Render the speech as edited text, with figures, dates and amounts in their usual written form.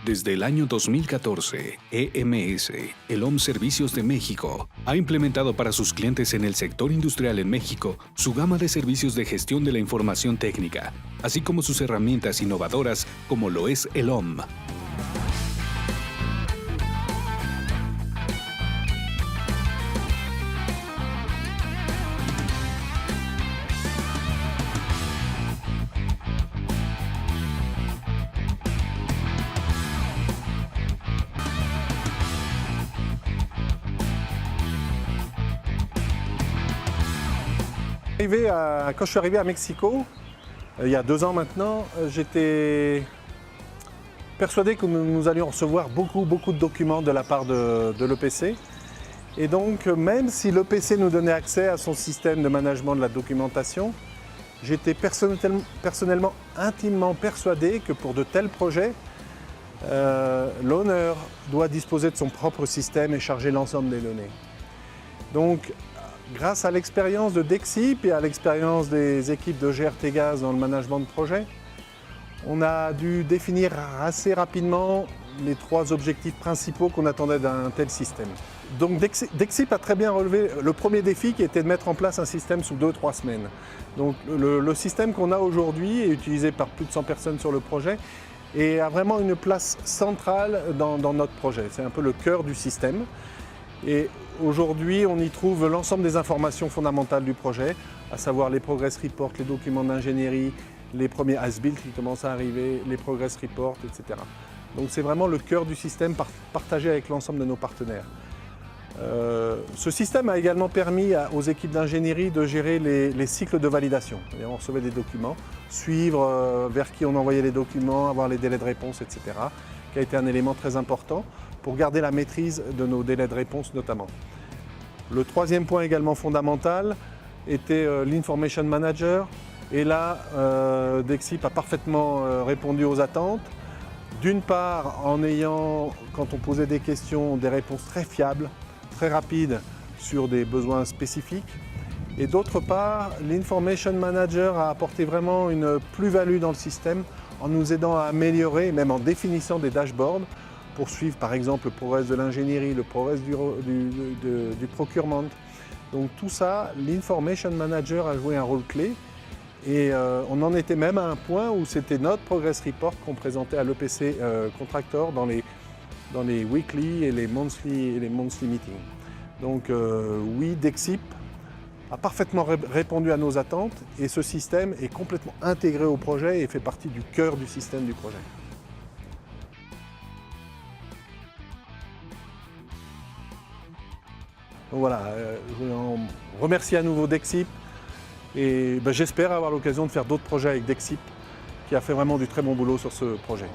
Desde el año 2014, EMS, Elom Servicios de México, ha implementado para sus clientes en el sector industrial en México su gama de servicios de gestión de la información técnica, así como sus herramientas innovadoras como lo es Elom. Quand je suis arrivé à Mexico, il y a 2 ans maintenant, j'étais persuadé que nous allions recevoir beaucoup de documents de la part de l'EPC. Et donc, même si l'EPC nous donnait accès à son système de management de la documentation, j'étais personnellement intimement persuadé que pour de tels projets, l'owner doit disposer de son propre système et charger l'ensemble des données. Donc, grâce à l'expérience de Dexip et à l'expérience des équipes de GRT Gaz dans le management de projet, on a dû définir assez rapidement les 3 objectifs principaux qu'on attendait d'un tel système. Donc Dexip a très bien relevé le premier défi qui était de mettre en place un système sous 2-3 semaines. Donc le système qu'on a aujourd'hui est utilisé par plus de 100 personnes sur le projet et a vraiment une place centrale dans notre projet. C'est un peu le cœur du système. Et aujourd'hui, on y trouve l'ensemble des informations fondamentales du projet, à savoir les progress reports, les documents d'ingénierie, les premiers as-built qui commencent à arriver, les progress reports, etc. Donc c'est vraiment le cœur du système partagé avec l'ensemble de nos partenaires. Ce système a également permis aux équipes d'ingénierie de gérer les cycles de validation. On recevait des documents, suivre vers qui on envoyait les documents, avoir les délais de réponse, etc., qui a été un élément très important pour garder la maîtrise de nos délais de réponse notamment. Le 3e point également fondamental était l'Information Manager. Et là, Dexip a parfaitement répondu aux attentes. D'une part, en ayant, quand on posait des questions, des réponses très fiables, très rapides sur des besoins spécifiques. Et d'autre part, l'Information Manager a apporté vraiment une plus-value dans le système en nous aidant à améliorer, même en définissant des dashboards, pour suivre par exemple le progrès de l'ingénierie, le progrès du procurement. Donc tout ça, l'Information Manager a joué un rôle clé et on en était même à un point où c'était notre progress report qu'on présentait à l'EPC Contractor dans les weekly et les monthly meetings. Donc oui, Dexip a parfaitement répondu à nos attentes et ce système est complètement intégré au projet et fait partie du cœur du système du projet. Donc voilà, je remercie à nouveau Dexip et j'espère avoir l'occasion de faire d'autres projets avec Dexip qui a fait vraiment du très bon boulot sur ce projet.